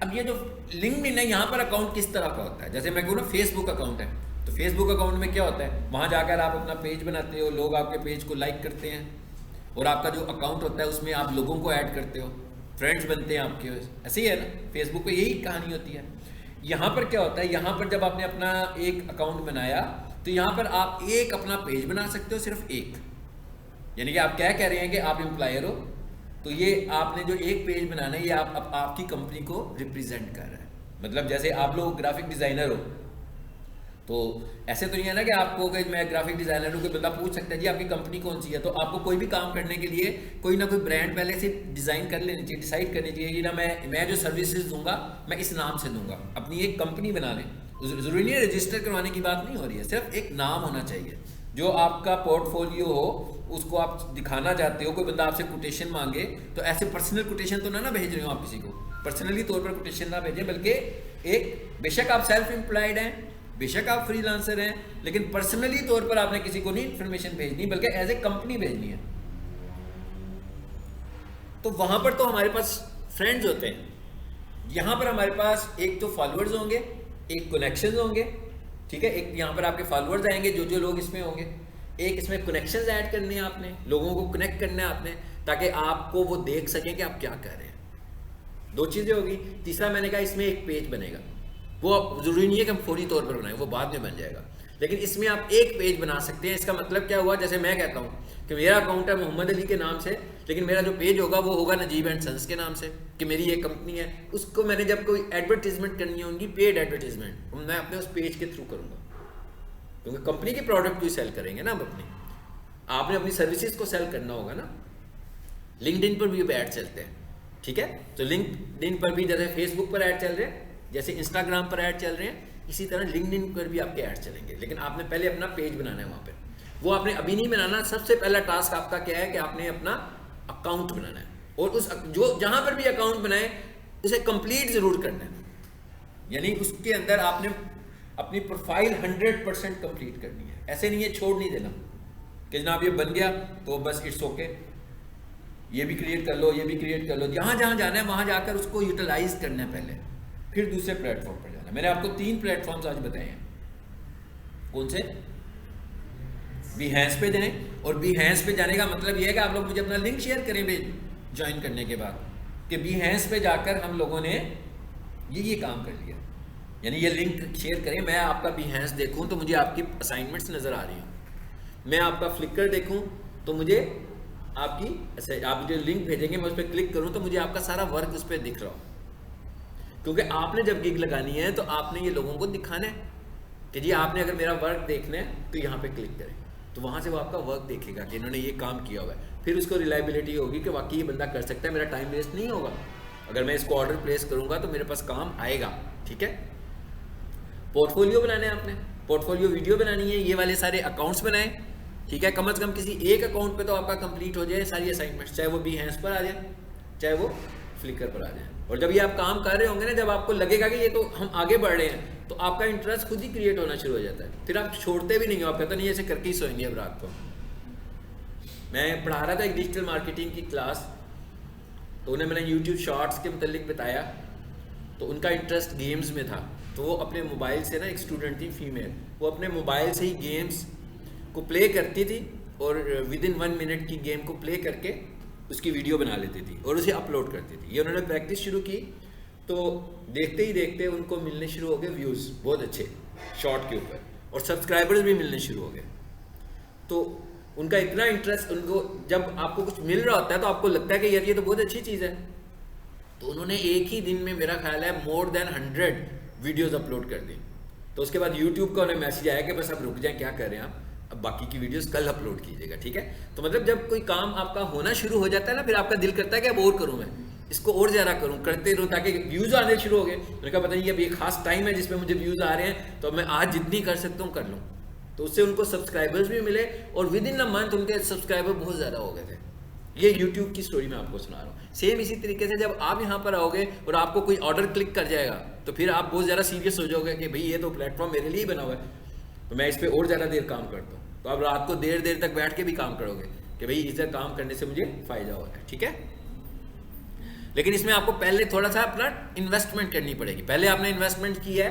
Speaker 1: अब ये जो लिंक्डइन है, यहाँ पर अकाउंट किस तरह का होता है, जैसे मैं कहूँ ना फेसबुक अकाउंट है, तो फेसबुक अकाउंट में क्या होता है, वहाँ जाकर आप अपना पेज बनाते हो, लोग आपके पेज को लाइक करते हैं, और आपका जो अकाउंट होता है उसमें आप लोगों को ऐड करते हो, फ्रेंड्स बनते हैं आपके, ऐसे ही है ना। फेसबुक पे यही कहानी होती है। यहाँ पर क्या होता है, यहाँ पर जब आपने अपना एक अकाउंट बनाया तो यहाँ पर आप एक अपना पेज बना सकते हो, सिर्फ एक, यानी कि आप क्या कह रहे हैं कि आप एम्प्लॉयर हो, तो ये आपने जो एक पेज बनाना है ये आपकी कंपनी को रिप्रेजेंट कर रहा है। मतलब जैसे आप लोग ग्राफिक डिज़ाइनर हो, तो ऐसे तो नहीं है ना कि आपको कि मैं ग्राफिक डिज़ाइनर हूँ, कोई बंदा पूछ सकता है जी आपकी कंपनी कौन सी है, तो आपको कोई भी काम करने के लिए कोई ना कोई ब्रांड पहले से डिज़ाइन कर लेनी चाहिए, डिसाइड करनी चाहिए कि ना मैं जो सर्विसेज दूंगा मैं इस नाम से दूंगा, अपनी एक कंपनी बना लें। जरूरी नहीं है रजिस्टर करवाने की बात नहीं हो रही है, सिर्फ एक नाम होना चाहिए जो आपका पोर्टफोलियो हो, उसको आप दिखाना चाहते हो। कोई बंदा आपसे कोटेशन मांगे तो ऐसे पर्सनल कोटेशन तो ना भेज रहे हो आप किसी को, पर्सनली तौर पर कोटेशन ना भेजें, बल्कि एक बेशक आप सेल्फ एम्प्लॉयड हैं, बेशक आप फ्रीलांसर हैं, लेकिन पर्सनली तौर पर आपने किसी को नहीं इन्फॉर्मेशन भेजनी, बल्कि एज ए कंपनी भेजनी है। तो वहां पर तो हमारे पास फ्रेंड्स होते हैं, यहां पर हमारे पास एक तो फॉलोअर्स होंगे, एक कनेक्शंस होंगे, ठीक है। एक यहाँ पर आपके फॉलोअर्स आएंगे जो जो लोग इसमें होंगे, एक इसमें कनेक्शंस ऐड करने हैं आपने, लोगों को कनेक्ट करना है आपने, ताकि आपको वो देख सकें कि आप क्या कर रहे हैं। दो चीज़ें होगी। तीसरा मैंने कहा इसमें एक पेज बनेगा, वो ज़रूरी नहीं है कि हम फौरी तौर पर बनाएं, वो बाद में बन जाएगा, लेकिन इसमें आप एक पेज बना सकते हैं। इसका मतलब क्या हुआ, जैसे मैं कहता हूँ कि मेरा अकाउंट है मोहम्मद अली के नाम से, लेकिन मेरा जो पेज होगा वो होगा नजीब एंड सन्स के नाम से, कि मेरी ये कंपनी है। उसको मैंने जब कोई एडवर्टीजमेंट करनी होगी, पेड एडवर्टीजमेंट, मैं अपने उस पेज के थ्रू करूँगा, क्योंकि कंपनी के प्रोडक्ट को सेल करेंगे ना हम अपनी, आपने अपनी सर्विसेज को सेल करना होगा ना। लिंक्डइन पर भी ऐड चलते हैं, ठीक है। तो लिंक्डइन पर भी जैसे फेसबुक पर ऐड चल रहे हैं, जैसे इंस्टाग्राम पर ऐड चल रहे हैं, इसी तरह लिंक्डइन पर भी आपके ऐड चलेंगे, लेकिन आपने पहले अपना पेज बनाना है वहाँ पे। वो आपने अभी नहीं बनाना, सबसे पहला टास्क आपका क्या है कि आपने अपना अकाउंट बनाना है, और उस जो जहाँ पर भी अकाउंट बनाए उसे कंप्लीट ज़रूर करना है, यानी उसके अंदर आपने अपनी प्रोफाइल 100% कंप्लीट करनी है। ऐसे नहीं है, छोड़ नहीं देना कि जनाब ये बन गया तो बस इट्स ओके, ये भी क्रिएट कर लो, ये भी क्रिएट कर लो। जहाँ जहाँ जाना है वहाँ जाकर उसको यूटिलाइज करना है पहले, फिर दूसरे प्लेटफॉर्म पर जाना है। मैंने आपको 3 प्लेटफॉर्म्स आज बताए हैं, कौन से? Behance पे जाएं, और Behance पे जाने का मतलब ये है कि आप लोग मुझे अपना लिंक शेयर करें ज्वाइन करने के बाद, कि Behance पे जाकर हम लोगों ने ये काम कर लिया, यानी ये लिंक शेयर करें। मैं आपका Behance देखूं तो मुझे आपकी असाइनमेंट्स नज़र आ रही हूँ, मैं आपका फ्लिकर देखूं तो मुझे आपकी, आप मुझे लिंक भेजेंगे, मैं उस पर क्लिक करूँ तो मुझे आपका सारा वर्क उस पर दिख रहा हो, क्योंकि आपने जब गिग लगानी है तो आपने ये लोगों को दिखाना है कि जी आपने अगर मेरा वर्क देखना है तो यहाँ पे क्लिक करें, तो वहाँ से वो आपका वर्क देखेगा कि इन्होंने ये काम किया हुआ है। फिर उसको रिलायबिलिटी होगी कि वाकई ये बंदा कर सकता है, मेरा टाइम वेस्ट नहीं होगा। अगर मैं इसको ऑर्डर प्लेस करूँगा तो मेरे पास काम आएगा, ठीक है। पोर्टफोलियो बनाना है आपने, पोर्टफोलियो वीडियो बनानी है, ये वाले सारे अकाउंट्स बनाएं, ठीक है। कम से कम किसी एक अकाउंट पे तो आपका कंप्लीट हो जाए सारी असाइनमेंट्स, चाहे वो Behance पर आ जाए, चाहे वो फ्लिकर पर आ जाए। और जब ये आप काम कर रहे होंगे ना, जब आपको लगेगा कि ये तो हम आगे बढ़ रहे हैं, तो आपका इंटरेस्ट खुद ही क्रिएट होना शुरू हो जाता है, फिर आप छोड़ते भी नहीं हो, आप कहते नहीं ऐसे करके ही सोएंगे अब रात को। मैं पढ़ा रहा था एक डिजिटल मार्केटिंग की क्लास, तो उन्हें मैंने यूट्यूब शॉर्ट्स के मतलब बताया, तो उनका इंटरेस्ट गेम्स में था, तो वो अपने मोबाइल से ना, एक स्टूडेंट थी फीमेल, वो अपने मोबाइल से ही गेम्स को प्ले करती थी, और विदिन 1 मिनट की गेम को प्ले करके उसकी वीडियो बना लेती थी और उसे अपलोड करती थी। ये उन्होंने प्रैक्टिस शुरू की, तो देखते ही देखते उनको मिलने शुरू हो गए व्यूज़ बहुत अच्छे शॉर्ट के ऊपर, और सब्सक्राइबर्स भी मिलने शुरू हो गए। तो उनका इतना इंटरेस्ट, उनको जब आपको कुछ मिल रहा होता है तो आपको लगता है कि यार ये तो बहुत अच्छी चीज़ है। तो उन्होंने एक ही दिन में, मेरा ख्याल है, मोर देन 100 वीडियोज़ अपलोड कर दी। तो उसके बाद यूट्यूब का उन्हें मैसेज आया कि बस अब रुक जाएं, क्या कर रहे हैं आप, अब बाकी की वीडियोस कल अपलोड कीजिएगा, ठीक है। तो मतलब जब कोई काम आपका होना शुरू हो जाता है ना, फिर आपका दिल करता है कि अब और करूँ, मैं इसको और ज़्यादा करूँ, करते रहूँ, ताकि व्यूज़ आने शुरू हो गए। मैंने कहा पता नहीं अब ये खास टाइम है जिसमें मुझे व्यूज़ आ रहे हैं, तो मैं आज जितनी कर सकता हूँ कर लूँ। तो उससे उनको सब्सक्राइबर्स भी मिले, और विद इन अ मंथ उनके सब्सक्राइबर बहुत ज़्यादा हो गए थे। ये यूट्यूब की स्टोरी मैं आपको सुना रहा हूँ। सेम इसी तरीके से जब आप यहाँ पर आओगे और आपको कोई ऑर्डर क्लिक कर जाएगा, तो फिर आप बहुत ज़्यादा सीरियस हो जाओगे कि भाई ये तो प्लेटफॉर्म मेरे लिए ही बना हुआ है, तो मैं इस पर और ज़्यादा देर काम करता हूँ। तो आप रात को देर तक बैठ के भी काम करोगे कि भाई इधर काम करने से मुझे फ़ायदा हो रहा है, ठीक है। लेकिन इसमें आपको पहले थोड़ा सा अपना इन्वेस्टमेंट करनी पड़ेगी। पहले आपने इन्वेस्टमेंट की है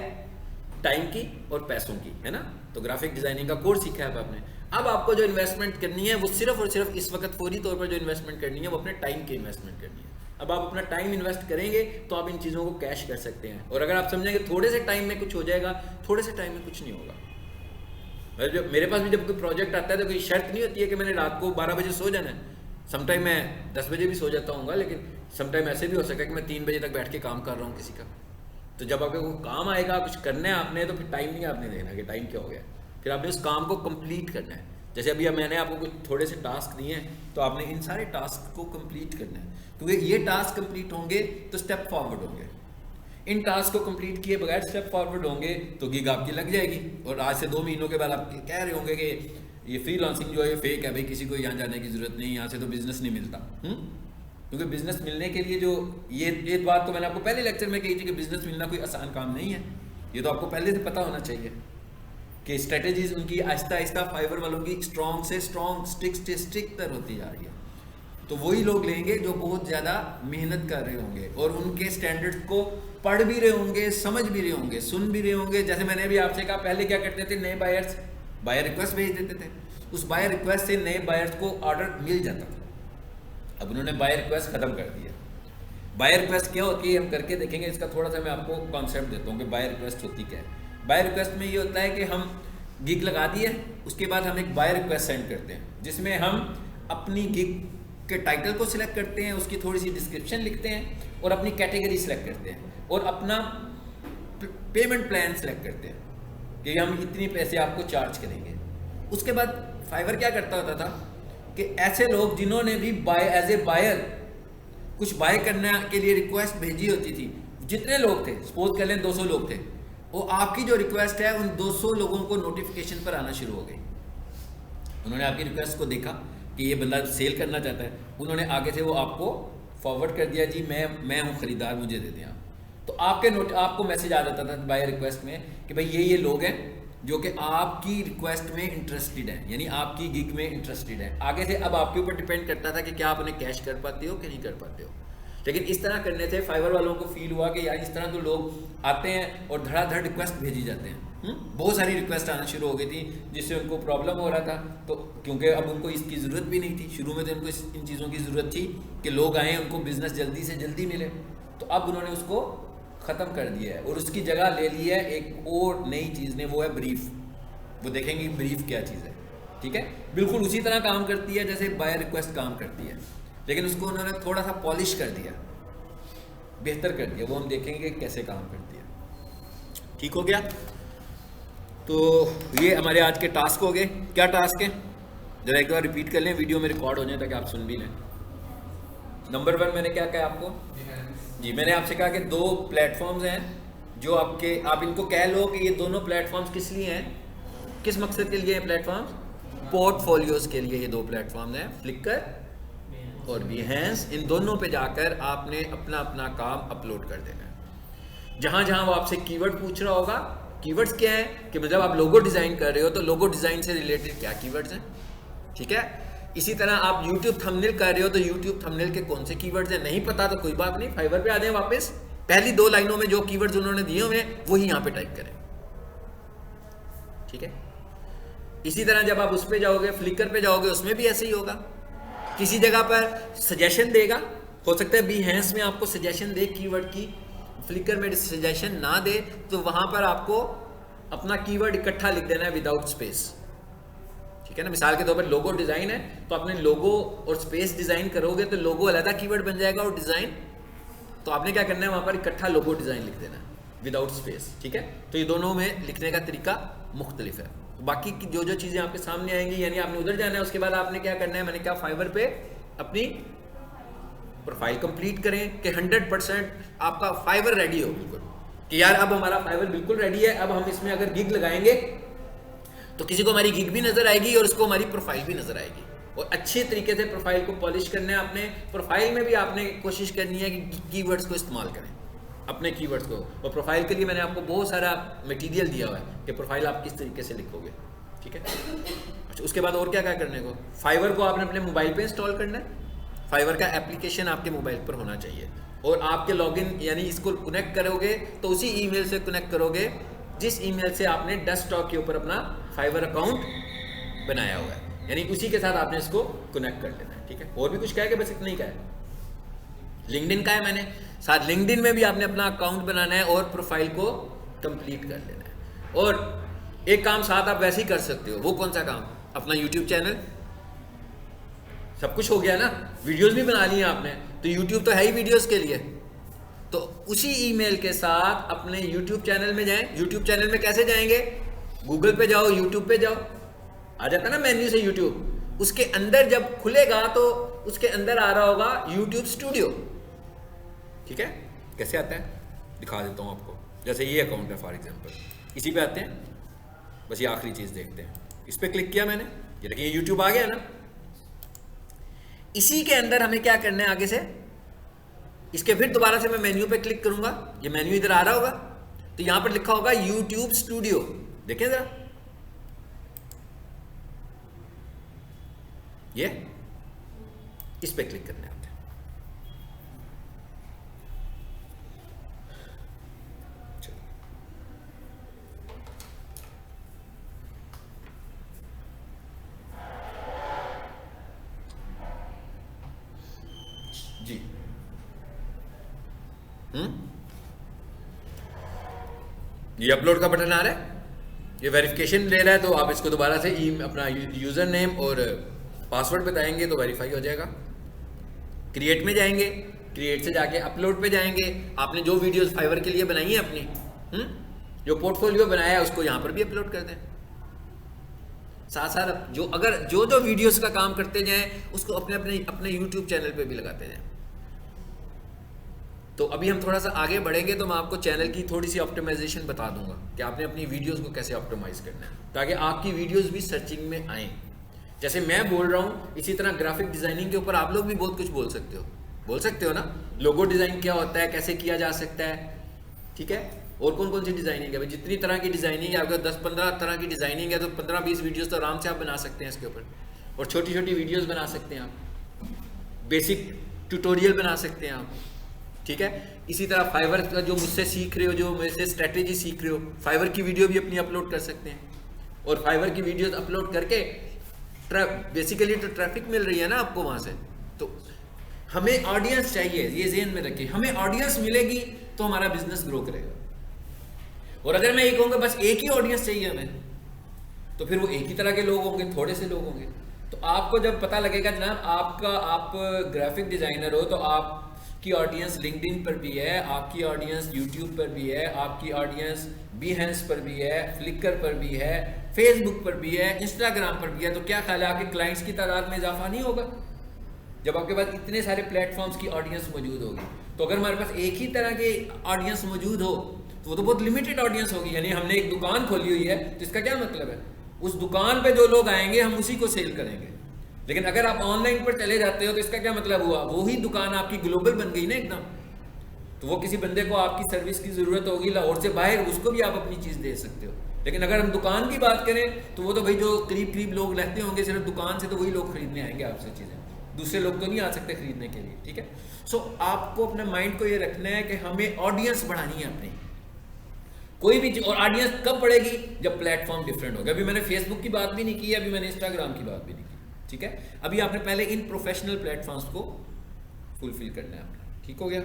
Speaker 1: टाइम की और पैसों की, है ना। तो ग्राफिक डिज़ाइनिंग का कोर्स सीखा है आपने। अब आपको जो इन्वेस्टमेंट करनी है वो सिर्फ और सिर्फ इस वक्त फौरी तौर पर जो इन्वेस्टमेंट करनी है वो अपने टाइम की इन्वेस्टमेंट करनी है। अब आप अपना टाइम इन्वेस्ट करेंगे तो आप इन चीज़ों को कैश कर सकते हैं। और अगर आप समझेंगे थोड़े से टाइम में कुछ हो जाएगा, थोड़े से टाइम में कुछ नहीं होगा। मेरे पास भी जब कोई प्रोजेक्ट आता है तो कोई शर्त नहीं होती है कि मैंने रात को 12 बजे सो जाना है। समटाइम मैं 10 बजे भी सो जाता हूँ, लेकिन समटाइम ऐसे भी हो सका कि मैं 3 बजे तक बैठ के काम कर रहा हूँ किसी का। तो जब आपको कोई काम आएगा, कुछ करना है आपने, तो फिर टाइम नहीं आपने देखना कि टाइम क्या हो गया, फिर आपने उस काम को कंप्लीट करना है। जैसे अभी मैंने आपको कुछ थोड़े से टास्क दिए हैं, तो आपने इन सारे टास्क को कंप्लीट करना है, क्योंकि ये टास्क कंप्लीट होंगे तो स्टेप फॉरवर्ड होंगे। इन टास्क को कंप्लीट किए बगैर स्टेप फॉरवर्ड होंगे तो गिग आपकी लग जाएगी, और आज से 2 महीनों के बाद आप कह रहे होंगे कि ये फ्रीलांसिंग जो है फेक है भाई, किसी को यहाँ जाने की जरूरत नहीं, यहाँ से तो बिजनेस नहीं मिलता। क्योंकि बिजनेस मिलने के लिए जो ये बात तो मैंने आपको पहले लेक्चर में कही थी कि बिजनेस मिलना कोई आसान काम नहीं है। ये तो आपको पहले से पता होना चाहिए कि स्ट्रेटेजीज उनकी आहिस्ता आहिस्ता फाइवर वालों की स्ट्रॉन्ग से स्ट्रॉन्ग, स्ट्रिक्ट तर होती जा रही है। तो वही लोग लेंगे जो बहुत ज़्यादा मेहनत कर रहे होंगे और उनके स्टैंडर्ड्स को पढ़ भी रहे होंगे, समझ भी रहे होंगे, सुन भी रहे होंगे। जैसे मैंने अभी आपसे कहा, पहले क्या करते थे, नए बायर्स बायर रिक्वेस्ट भेज देते थे, उस बायर रिक्वेस्ट से नए बायर्स को ऑर्डर मिल जाता था। अब उन्होंने बायर रिक्वेस्ट ख़त्म कर दिया। बायर रिक्वेस्ट क्या होती है हम करके देखेंगे, इसका थोड़ा सा मैं आपको कॉन्सेप्ट देता हूँ कि बायर रिक्वेस्ट होती क्या है। बायर रिक्वेस्ट में ये होता है कि हम गिग लगा दिए, उसके बाद हम एक बायर रिक्वेस्ट सेंड करते हैं जिसमें हम अपनी गिग के टाइटल को सिलेक्ट करते हैं, उसकी थोड़ी सी डिस्क्रिप्शन लिखते हैं और अपनी कैटेगरी सिलेक्ट करते हैं और अपना पेमेंट प्लान सिलेक्ट करते हैं कि हम इतनी पैसे आपको चार्ज करेंगे। उसके बाद फाइवर क्या करता होता था कि ऐसे लोग जिन्होंने भी एज ए बायर कुछ बाय करने के लिए रिक्वेस्ट भेजी होती थी, जितने लोग थे, सपोज कर लें 200 लोग थे, वो आपकी जो रिक्वेस्ट है उन 200 लोगों को नोटिफिकेशन पर आना शुरू हो गई। उन्होंने आपकी रिक्वेस्ट को देखा कि ये बंदा सेल करना चाहता है, उन्होंने आगे से वो आपको फॉरवर्ड कर दिया, जी मैं हूँ खरीदार, मुझे दे दें आप। तो आपको मैसेज आ जाता था बायर रिक्वेस्ट में कि भाई ये लोग हैं जो कि आपकी रिक्वेस्ट में इंटरेस्टेड है, यानी आपकी गिग में इंटरेस्टेड है। आगे से अब आपके ऊपर डिपेंड करता था कि क्या आप उन्हें कैश कर पाते हो कि नहीं कर पाते हो। लेकिन इस तरह करने से फाइवर वालों को फील हुआ कि यार इस तरह तो लोग आते हैं और धड़ाधड़ रिक्वेस्ट भेजी जाते हैं। बहुत सारी रिक्वेस्ट आना शुरू हो गई थी जिससे उनको प्रॉब्लम हो रहा था। तो क्योंकि अब उनको इसकी ज़रूरत भी नहीं थी, शुरू में तो उनको इन चीज़ों की ज़रूरत थी कि लोग आएँ, उनको बिजनेस जल्दी से जल्दी मिले। तो अब उन्होंने उसको ख़त्म कर दिया है और उसकी जगह ले ली है एक और नई चीज़ ने, वो है ब्रीफ। वो देखेंगे ब्रीफ क्या चीज़ है, ठीक है। बिल्कुल उसी तरह काम करती है जैसे बायर रिक्वेस्ट काम करती है, लेकिन उसको उन्होंने थोड़ा सा पॉलिश कर दिया, बेहतर कर दिया। वो हम देखेंगे कैसे काम करती है। ठीक हो गया। तो ये हमारे आज के टास्क हो गए। क्या टास्क है जरा एक बार रिपीट कर लें, वीडियो में रिकॉर्ड हो जाए ताकि आप सुन भी लें। नंबर 1 मैंने क्या कहा आपको जी, मैंने आपसे कहा कि 2 प्लेटफॉर्म्स हैं जो आप इनको कह लो कि ये दोनों प्लेटफॉर्म्स किस लिए हैं, किस मकसद के लिए हैं प्लेटफॉर्म्स, पोर्टफोलियोज के लिए। ये 2 प्लेटफॉर्म्स हैं, फ्लिकर और बिहेंस। इन दोनों पे जाकर आपने अपना अपना काम अपलोड कर देना है। जहां जहां वो आपसे कीवर्ड पूछ रहा होगा, कीवर्ड्स क्या है कि मतलब आप लोगो डिज़ाइन कर रहे हो तो लोगो डिज़ाइन से रिलेटेड क्या कीवर्ड्स हैं, ठीक है। इसी तरह आप YouTube थंबनेल कर रहे हो तो YouTube थंबनेल के कौन से कीवर्ड्स हैं, नहीं पता तो कोई बात नहीं, फाइवर पे आ जाएं वापस, पहली 2 लाइनों में जो कीवर्ड्स उन्होंने दिए हुए हैं वही यहाँ पे टाइप करें, ठीक है। इसी तरह जब आप उस पे जाओगे, फ्लिकर पे जाओगे, उसमें भी ऐसे ही होगा। किसी जगह पर सजेशन देगा, हो सकता है बिहेंस में आपको सजेशन दे कीवर्ड की, फ्लिकर में सजेशन ना दे, तो वहां पर आपको अपना कीवर्ड इकट्ठा लिख देना है विदाउट स्पेस, ठीक है ना। मिसाल के तौर पर लोगो डिजाइन है तो आपने लोगो और स्पेस डिजाइन करोगे तो लोगो अलग कीवर्ड बन जाएगा और डिजाइन, तो आपने क्या करना है वहां पर इकट्ठा लोगो डिजाइन लिख देना है विदाउट स्पेस, ठीक है। तो ये दोनों में लिखने का तरीका मुख्तलिफ है। बाकी की जो चीजें आपके सामने आएंगी, यानी आपने उधर जाना है, उसके बाद आपने क्या करना है, मैंने क्या फाइवर पे अपनी प्रोफाइल कंप्लीट करें कि 100% आपका फाइवर रेडी हो, बिल्कुल कि यार अब हमारा फाइवर बिल्कुल रेडी है। अब हम इसमें अगर गिग लगाएंगे तो किसी को हमारी गिग भी नजर आएगी और उसको हमारी प्रोफाइल भी नजर आएगी। और अच्छे तरीके से प्रोफाइल को पॉलिश करना है आपने। प्रोफाइल में भी आपने कोशिश करनी है कि कीवर्ड्स को इस्तेमाल करें, अपने कीवर्ड्स को। और प्रोफाइल के लिए मैंने आपको बहुत सारा मटेरियल दिया हुआ है कि प्रोफाइल आप किस तरीके से लिखोगे, ठीक है। अच्छा, उसके बाद और क्या क्या करने को, फाइवर को आपने अपने मोबाइल पे इंस्टॉल करना है। फाइवर का एप्लीकेशन आपके मोबाइल पर होना चाहिए और आपके लॉगिन यानी इसको कनेक्ट करोगे तो उसी ईमेल से कनेक्ट करोगे जिस ईमेल से आपने डेस्कटॉप के ऊपर अपना फाइवर अकाउंट बनाया हुआ है, यानी उसी के साथ आपने इसको कनेक्ट कर लेना है, ठीक है। और भी कुछ कहा है कि बस इतना ही कहा है। लिंक्डइन का है मैंने, साथ लिंक्डइन में भी आपने अपना अकाउंट बनाना है और प्रोफाइल को कंप्लीट कर लेना है। और एक काम साथ आप वैसे ही कर सकते हो, वो कौन सा काम, अपना यूट्यूब चैनल। सब कुछ हो गया ना, वीडियोस भी बना ली आपने, तो यूट्यूब तो है ही वीडियोस के लिए, तो उसी ईमेल के साथ अपने यूट्यूब चैनल में जाएं। यूट्यूब चैनल में कैसे जाएंगे, गूगल पे जाओ, यूट्यूब पे जाओ, आ जाता ना मेन्यू से यूट्यूब, उसके अंदर जब खुलेगा तो उसके अंदर आ रहा होगा यूट्यूब स्टूडियो, ठीक है। कैसे आता है, दिखा देता हूँ आपको। जैसे ये अकाउंट है फॉर एग्जांपल, इसी पे आते हैं, बस ये आखिरी चीज़ देखते हैं। इस पर क्लिक किया मैंने, ये देखिए यूट्यूब आ गया ना। इसी के अंदर हमें क्या करना है आगे से, इसके फिर दोबारा से मैं मेन्यू पे क्लिक करूंगा, ये मेन्यू इधर आ रहा होगा, तो यहां पर लिखा होगा यूट्यूब स्टूडियो, देखें जरा, ये इस पे क्लिक करना है। जी ये अपलोड का बटन आ रहा है, ये वेरिफिकेशन ले रहा है, तो आप इसको दोबारा से अपना यूजर नेम और पासवर्ड बताएंगे तो वेरीफाई हो जाएगा। क्रिएट में जाएंगे, क्रिएट से जाके अपलोड पे जाएंगे। आपने जो वीडियोस फाइवर के लिए बनाई है अपनी, जो पोर्टफोलियो बनाया है उसको यहाँ पर भी अपलोड कर दें। साथ साथ जो वीडियोस का काम करते जाएं उसको अपने यूट्यूब चैनल पे भी लगाते जाएं। तो अभी हम थोड़ा सा आगे बढ़ेंगे तो मैं आपको चैनल की थोड़ी सी ऑप्टिमाइजेशन बता दूंगा कि आपने अपनी वीडियोस को कैसे ऑप्टिमाइज करना है ताकि आपकी वीडियोस भी सर्चिंग में आए। जैसे मैं बोल रहा हूँ, इसी तरह ग्राफिक डिजाइनिंग के ऊपर आप लोग भी बहुत कुछ बोल सकते हो ना। लोगो डिजाइन क्या होता है, कैसे किया जा सकता है, ठीक है। और कौन कौन सी डिजाइनिंग है भाई, जितनी तरह की डिजाइनिंग है, आपके 10-15 तरह की डिजाइनिंग है, तो 15-20 वीडियोस तो आराम से आप बना सकते हैं इसके ऊपर। और छोटी छोटी वीडियोस बना सकते हैं आप, बेसिक ट्यूटोरियल बना सकते हैं आप, ठीक है। इसी तरह फाइवर का जो मुझसे सीख रहे हो, जो मेरे से स्ट्रेटेजी सीख रहे हो, फाइवर की वीडियो भी अपनी अपलोड कर सकते हैं। और फाइवर की वीडियोस अपलोड करके बेसिकली तो ट्रैफिक मिल रही है ना आपको वहां से, तो हमें ऑडियंस चाहिए, ये ज़हन में रखिए। हमें ऑडियंस मिलेगी तो हमारा बिजनेस ग्रो करेगा। और अगर मैं ये कहूँगा बस एक ही ऑडियंस चाहिए हमें, तो फिर वो एक ही तरह के लोग होंगे, थोड़े से लोग होंगे। तो आपको जब पता लगेगा जनाब आप ग्राफिक डिजाइनर हो, तो आपकी ऑडियंस लिंक्डइन पर भी है, आपकी ऑडियंस यूट्यूब पर भी है, आपकी ऑडियंस Behance पर भी है, फ्लिकर पर भी है, फेसबुक पर भी है, इंस्टाग्राम पर भी है। तो क्या ख्याल है आपके क्लाइंट्स की तादाद में इजाफा नहीं होगा जब आपके पास इतने सारे प्लेटफॉर्म्स की ऑडियंस मौजूद होगी। तो अगर हमारे पास एक ही तरह की ऑडियंस मौजूद हो तो वो तो बहुत लिमिटेड ऑडियंस होगी। यानी हमने एक दुकान खोली हुई है तो इसका क्या मतलब है, उस दुकान पे जो लोग आएंगे हम उसी को सेल करेंगे। लेकिन अगर आप ऑनलाइन पर चले जाते हो तो इसका क्या मतलब हुआ, वही दुकान आपकी ग्लोबल बन गई ना एकदम। तो वो किसी बंदे को आपकी सर्विस की जरूरत होगी लाहौर से बाहर, उसको भी आप अपनी चीज दे सकते हो। लेकिन अगर हम दुकान की बात करें तो वो तो भाई जो करीब लोग रहते होंगे सिर्फ दुकान से, तो वही लोग खरीदने आएंगे आपसे चीजें, दूसरे लोग तो नहीं आ सकते खरीदने के लिए, ठीक है। सो आपको अपने माइंड को ये रखना है कि हमें ऑडियंस बढ़ानी है अपनी, कोई भी। और ऑडियंस कब बढ़ेगी, जब प्लेटफॉर्म डिफरेंट होगा। अभी मैंने फेसबुक की बात भी नहीं की, अभी मैंने इंस्टाग्राम की बात भी नहीं की, ठीक है। अभी आपने पहले इन प्रोफेशनल प्लेटफॉर्म्स को फुलफिल करना है अपना, ठीक हो गया।